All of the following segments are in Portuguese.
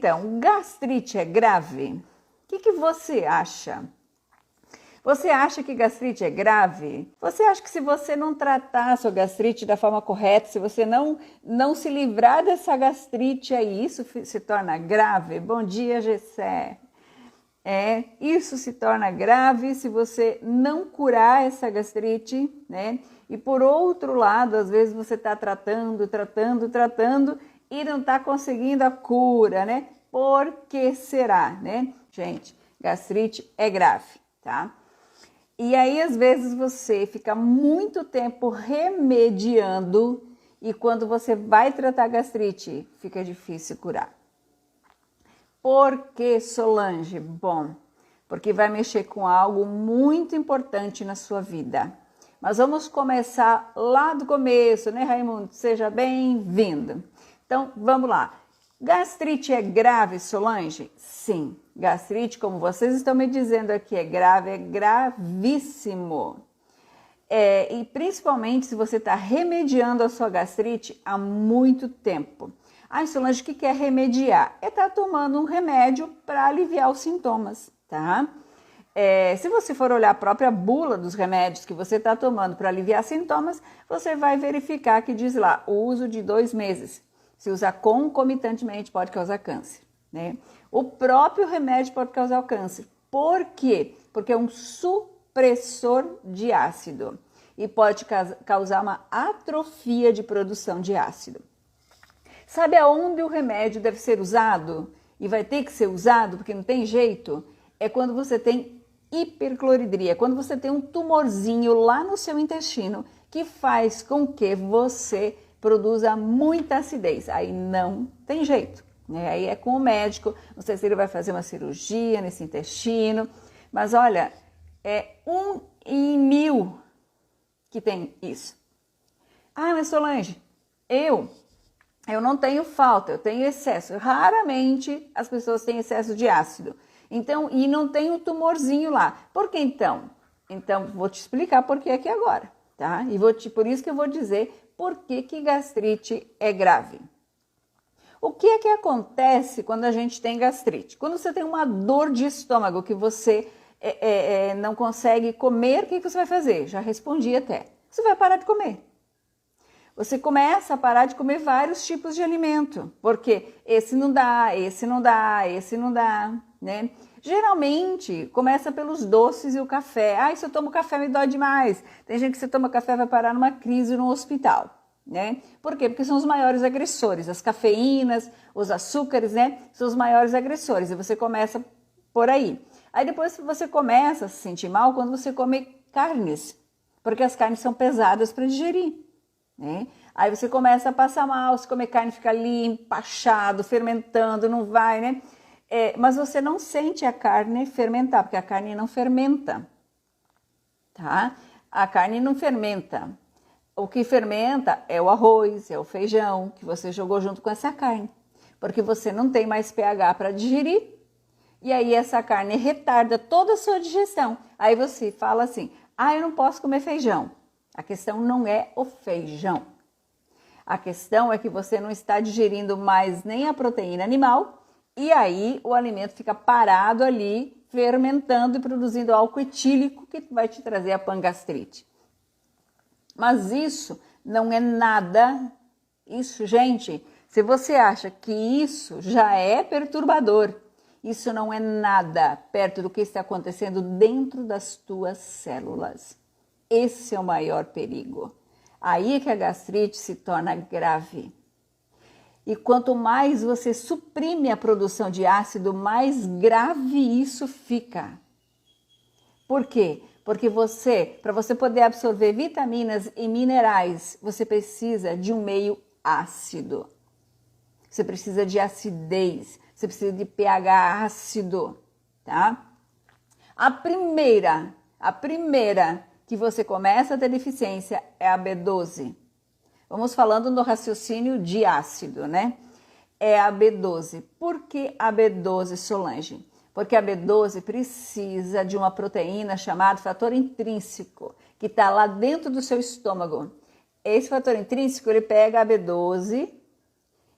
Então, gastrite é grave? O que você acha? Você acha que gastrite é grave? Você acha que se você não tratar a sua gastrite da forma correta, se você não se livrar dessa gastrite aí, isso se torna grave? Bom dia, Gessé. Isso se torna grave se você não curar essa gastrite, né? E por outro lado, às vezes você está tratando e não está conseguindo a cura, né? Por que será, né? Gente, gastrite é grave, tá? E aí, às vezes, você fica muito tempo remediando e quando você vai tratar a gastrite, fica difícil curar. Por que, Solange? Bom, porque vai mexer com algo muito importante na sua vida. Mas vamos começar lá do começo, né, Raimundo? Seja bem-vindo. Então, vamos lá. Gastrite é grave, Solange? Sim, gastrite, como vocês estão me dizendo aqui, é grave, é gravíssimo. E principalmente se você está remediando a sua gastrite há muito tempo. Solange, o que é remediar? É estar tomando um remédio para aliviar os sintomas, tá? Se você for olhar a própria bula dos remédios que você está tomando para aliviar sintomas, você vai verificar que diz lá, o uso de 2 meses. Se usar concomitantemente pode causar câncer, né? O próprio remédio pode causar o câncer. Por quê? Porque é um supressor de ácido e pode causar uma atrofia de produção de ácido. Sabe aonde o remédio deve ser usado? E vai ter que ser usado porque não tem jeito? É quando você tem hipercloridria, quando você tem um tumorzinho lá no seu intestino que faz com que você produza muita acidez. Aí não tem jeito, né? Aí é com o médico, não sei se ele vai fazer uma cirurgia nesse intestino, mas olha, é 1 em 1000 que tem isso. Mas Solange, eu não tenho falta, eu tenho excesso. Raramente as pessoas têm excesso de ácido. Então, e não tem um tumorzinho lá. Por que então? Então, vou te explicar por que aqui agora, tá? E por isso que eu vou dizer por que gastrite é grave. O que é que acontece quando a gente tem gastrite? Quando você tem uma dor de estômago que você não consegue comer, o que você vai fazer? Já respondi até. Você vai parar de comer. Você começa a parar de comer vários tipos de alimento, porque esse não dá, né? Geralmente, começa pelos doces e o café. Se eu tomo café me dói demais. Tem gente que você toma café vai parar numa crise no hospital, né? Por quê? Porque são os maiores agressores. As cafeínas, os açúcares, né? São os maiores agressores. E você começa por aí. Aí depois você começa a se sentir mal quando você come carnes, porque as carnes são pesadas para digerir, né? Aí você começa a passar mal, se comer carne fica ali empachado, fermentando, não vai, né? Mas você não sente a carne fermentar, porque a carne não fermenta, tá? A carne não fermenta. O que fermenta é o arroz, é o feijão que você jogou junto com essa carne, porque você não tem mais pH para digerir, e aí essa carne retarda toda a sua digestão. Aí você fala assim, eu não posso comer feijão. A questão não é o feijão. A questão é que você não está digerindo mais nem a proteína animal, e aí o alimento fica parado ali, fermentando e produzindo álcool etílico que vai te trazer a pangastrite. Mas isso não é nada. Isso, gente, se você acha que isso já é perturbador, isso não é nada perto do que está acontecendo dentro das tuas células. Esse é o maior perigo. Aí é que a gastrite se torna grave. E quanto mais você suprime a produção de ácido, mais grave isso fica. Por quê? Porque para você poder absorver vitaminas e minerais, você precisa de um meio ácido. Você precisa de acidez, você precisa de pH ácido, tá? A primeira que você começa a ter deficiência é a B12. Vamos falando no raciocínio de ácido, né? É a B12. Por que a B12, Solange? Porque a B12 precisa de uma proteína chamada fator intrínseco, que está lá dentro do seu estômago. Esse fator intrínseco, ele pega a B12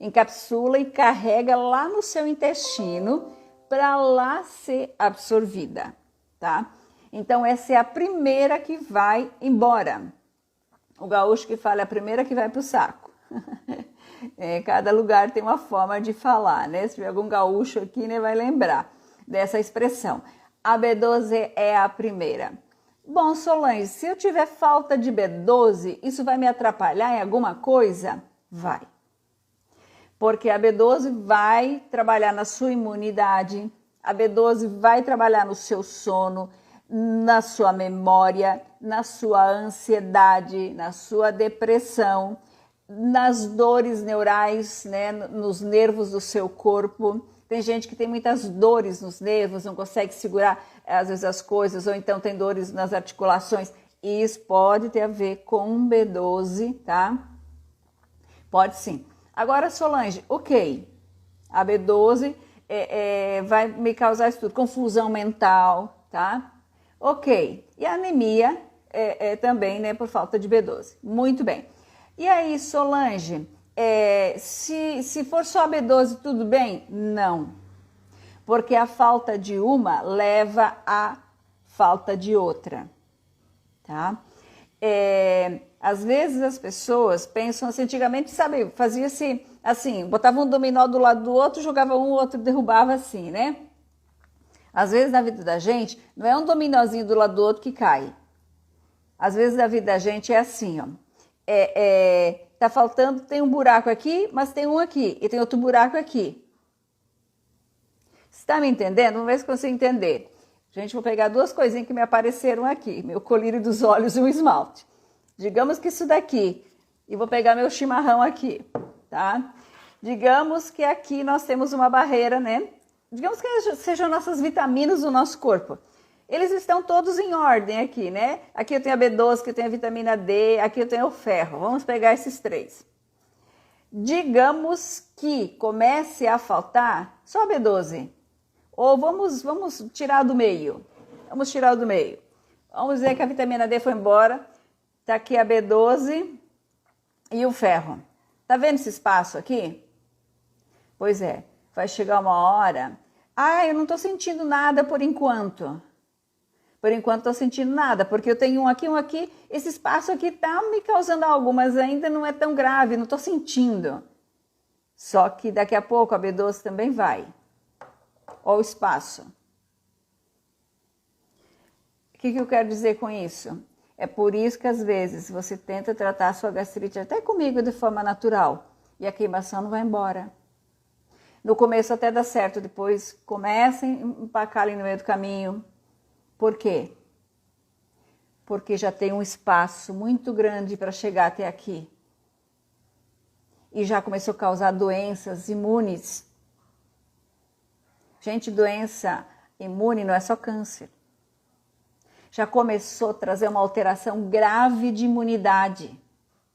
encapsula e carrega lá no seu intestino para lá ser absorvida, tá? Então essa é a primeira que vai embora. O gaúcho que fala é a primeira que vai pro saco. Cada lugar tem uma forma de falar, né? Se tiver algum gaúcho aqui, né, vai lembrar dessa expressão. A B12 é a primeira. Bom, Solange, se eu tiver falta de B12, isso vai me atrapalhar em alguma coisa? Vai. Porque a B12 vai trabalhar na sua imunidade, a B12 vai trabalhar no seu sono, na sua memória, na sua ansiedade, na sua depressão, nas dores neurais, né, nos nervos do seu corpo. Tem gente que tem muitas dores nos nervos, não consegue segurar às vezes as coisas, ou então tem dores nas articulações. Isso pode ter a ver com B12, tá? Pode sim. Agora, Solange, ok, a B12 vai me causar isso tudo, confusão mental, tá? Ok, e a anemia também, né, por falta de B12. Muito bem. E aí, Solange, se for só a B12, tudo bem? Não, porque a falta de uma leva à falta de outra, tá? Às vezes as pessoas pensam assim, antigamente, sabe, fazia-se assim, botava um dominó do lado do outro, jogava um, o outro derrubava assim, né? Às vezes na vida da gente, não é um dominózinho do lado do outro que cai. Às vezes na vida da gente é assim, ó. Tá faltando, tem um buraco aqui, mas tem um aqui, e tem outro buraco aqui. Você tá me entendendo? Vamos ver se consigo entender. Gente, vou pegar duas coisinhas que me apareceram aqui, meu colírio dos olhos e um esmalte. Digamos que isso daqui, e vou pegar meu chimarrão aqui, tá? Digamos que aqui nós temos uma barreira, né? Digamos que sejam nossas vitaminas do nosso corpo. Eles estão todos em ordem aqui, né? Aqui eu tenho a B12, aqui eu tenho a vitamina D, aqui eu tenho o ferro. Vamos pegar esses três. Digamos que comece a faltar só a B12. Ou vamos tirar do meio. Vamos tirar do meio. Vamos dizer que a vitamina D foi embora. Tá aqui a B12 e o ferro. Tá vendo esse espaço aqui? Pois é, vai chegar uma hora. Eu não tô sentindo nada por enquanto. Por enquanto tô sentindo nada, porque eu tenho um aqui. Esse espaço aqui tá me causando algo, mas ainda não é tão grave, não tô sentindo. Só que daqui a pouco a B12 também vai. Olha o espaço. O que eu quero dizer com isso? É por isso que às vezes você tenta tratar a sua gastrite até comigo de forma natural e a queimação não vai embora. No começo até dá certo, depois começa a empacar ali no meio do caminho. Por quê? Porque já tem um espaço muito grande para chegar até aqui. E já começou a causar doenças imunes. Gente, doença imune não é só câncer. Já começou a trazer uma alteração grave de imunidade,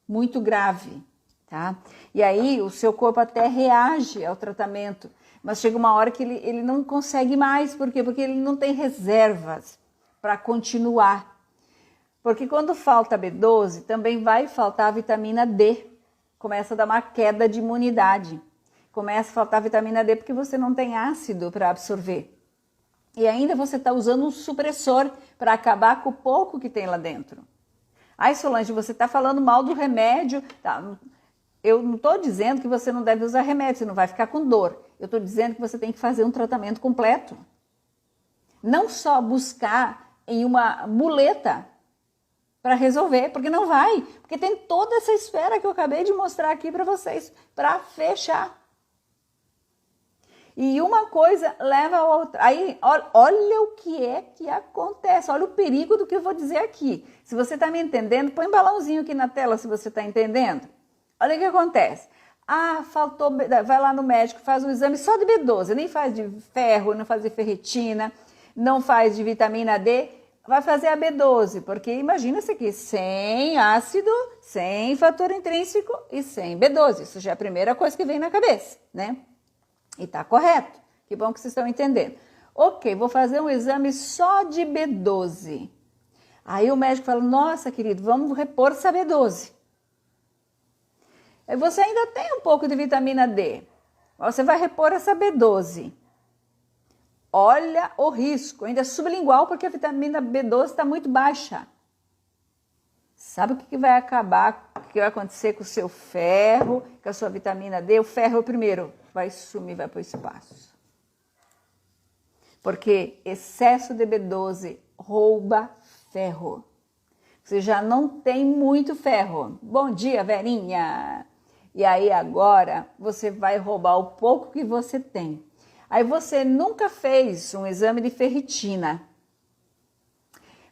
muito grave, tá? E aí o seu corpo até reage ao tratamento, mas chega uma hora que ele não consegue mais, por quê? Porque ele não tem reservas para continuar. Porque quando falta B12, também vai faltar a vitamina D, começa a dar uma queda de imunidade, começa a faltar a vitamina D porque você não tem ácido para absorver. E ainda você está usando um supressor para acabar com o pouco que tem lá dentro. Ai, Solange, você está falando mal do remédio. Tá? Eu não estou dizendo que você não deve usar remédio, você não vai ficar com dor. Eu estou dizendo que você tem que fazer um tratamento completo. Não só buscar em uma muleta para resolver, porque não vai. Porque tem toda essa esfera que eu acabei de mostrar aqui para vocês, para fechar. E uma coisa leva a outra. Aí, olha o que acontece. Olha o perigo do que eu vou dizer aqui. Se você está me entendendo, põe um balãozinho aqui na tela se você está entendendo. Olha o que acontece. Faltou, vai lá no médico, faz um exame só de B12. Nem faz de ferro, não faz de ferritina, não faz de vitamina D. Vai fazer a B12, porque imagina isso aqui, sem ácido, sem fator intrínseco e sem B12. Isso já é a primeira coisa que vem na cabeça, né? E tá correto. Que bom que vocês estão entendendo. Ok, vou fazer um exame só de B12. Aí o médico fala, nossa, querido, vamos repor essa B12. E você ainda tem um pouco de vitamina D. Você vai repor essa B12. Olha o risco, ainda é sublingual porque a vitamina B12 está muito baixa. Sabe o que vai acabar, o que vai acontecer com o seu ferro, com a sua vitamina D? O ferro é o primeiro, vai sumir, vai para o espaço. Porque excesso de B12 rouba ferro. Você já não tem muito ferro. Bom dia, Verinha! E aí agora você vai roubar o pouco que você tem. Aí você nunca fez um exame de ferritina.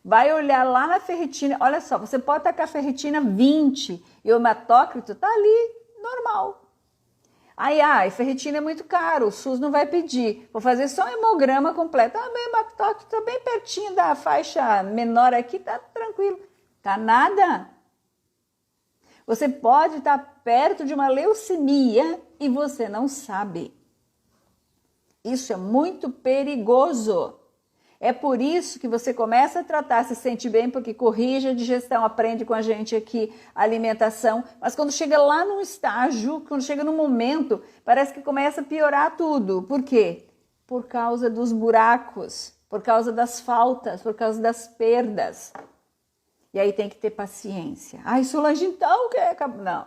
Vai olhar lá na ferritina, olha só, você pode estar com a ferritina 20 e o hematócrito tá ali, normal. Aí, ferritina é muito caro, o SUS não vai pedir. Vou fazer só um hemograma completo. Meu hematócrito tá bem pertinho da faixa menor aqui, tá tranquilo. Tá nada. Você pode estar perto de uma leucemia e você não sabe. Isso é muito perigoso. É por isso que você começa a tratar, se sente bem, porque corrige a digestão, aprende com a gente aqui a alimentação. Mas quando chega lá num estágio, quando chega num momento, parece que começa a piorar tudo. Por quê? Por causa dos buracos, por causa das faltas, por causa das perdas. E aí tem que ter paciência. Solange, então, que é... Não.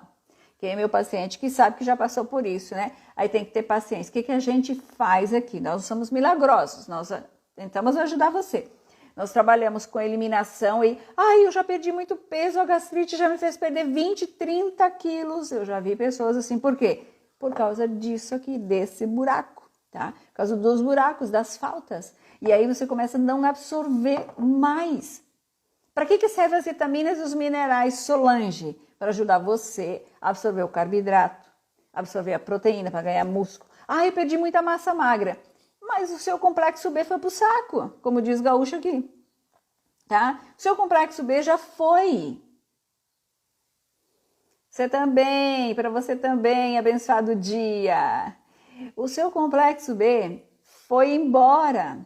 Quem é meu paciente que sabe que já passou por isso, né? Aí tem que ter paciência. O que a gente faz aqui? Nós somos milagrosos, nós tentamos ajudar você. Nós trabalhamos com eliminação e... eu já perdi muito peso, a gastrite já me fez perder 20, 30 quilos. Eu já vi pessoas assim, por quê? Por causa disso aqui, desse buraco, tá? Por causa dos buracos, das faltas. E aí você começa a não absorver mais. Para que servem as vitaminas e os minerais, Solange? Para ajudar você a absorver o carboidrato, absorver a proteína para ganhar músculo. Eu perdi muita massa magra. Mas o seu complexo B foi pro saco, como diz Gaúcho aqui. Tá? O seu complexo B já foi. Para você também, abençoado dia. O seu complexo B foi embora.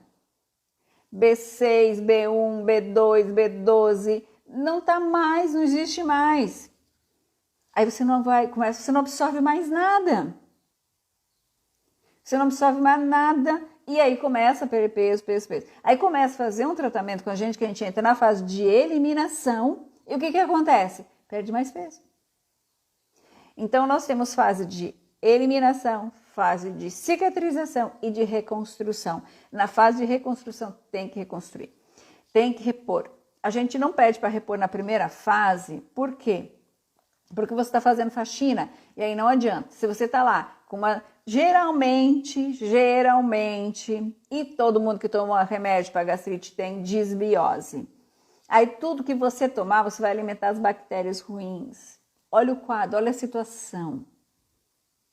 B6, B1, B2, B12, não tá mais, não existe mais. Aí você você não absorve mais nada. Você não absorve mais nada e aí começa a perder peso. Aí começa a fazer um tratamento com a gente, que a gente entra na fase de eliminação e o que acontece? Perde mais peso. Então nós temos fase de eliminação, fase de cicatrização e de reconstrução. Na fase de reconstrução tem que reconstruir, tem que repor. A gente não pede para repor na primeira fase, por quê? Porque você está fazendo faxina e aí não adianta. Se você está lá com uma... Geralmente, e todo mundo que toma remédio para gastrite tem disbiose. Aí tudo que você tomar, você vai alimentar as bactérias ruins. Olha o quadro, olha a situação.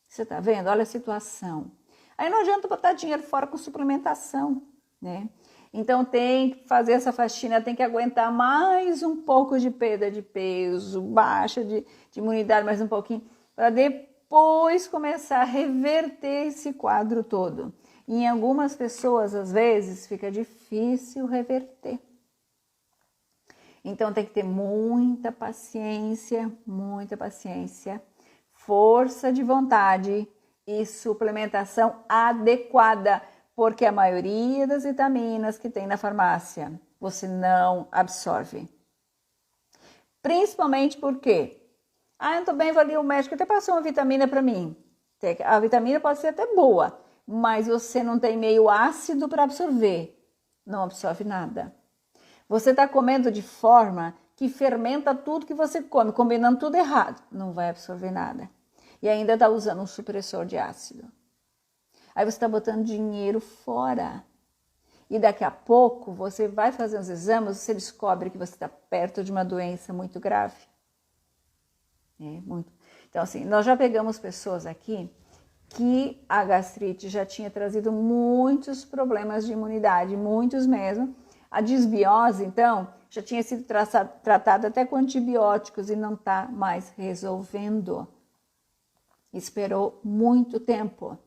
Você está vendo? Olha a situação. Aí não adianta botar dinheiro fora com suplementação, né? Então tem que fazer essa faxina, tem que aguentar mais um pouco de perda de peso, baixa de imunidade mais um pouquinho, para depois começar a reverter esse quadro todo. E em algumas pessoas, às vezes, fica difícil reverter. Então tem que ter muita paciência, força de vontade e suplementação adequada, porque a maioria das vitaminas que tem na farmácia você não absorve. Principalmente porque, eu não tô bem, vou ali, o médico até passou uma vitamina para mim. A vitamina pode ser até boa, mas você não tem meio ácido para absorver, não absorve nada. Você está comendo de forma que fermenta tudo que você come, combinando tudo errado, não vai absorver nada. E ainda está usando um supressor de ácido. Aí você está botando dinheiro fora. E daqui a pouco você vai fazer os exames, você descobre que você está perto de uma doença muito grave. Muito. Então, assim, nós já pegamos pessoas aqui que a gastrite já tinha trazido muitos problemas de imunidade, muitos mesmo. A disbiose, então, já tinha sido tratada até com antibióticos e não está mais resolvendo. Esperou muito tempo.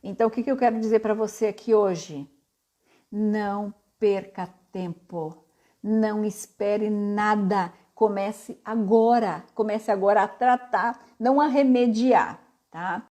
Então, o que eu quero dizer para você aqui hoje? Não perca tempo. Não espere nada. comece agora a tratar, não a remediar, tá?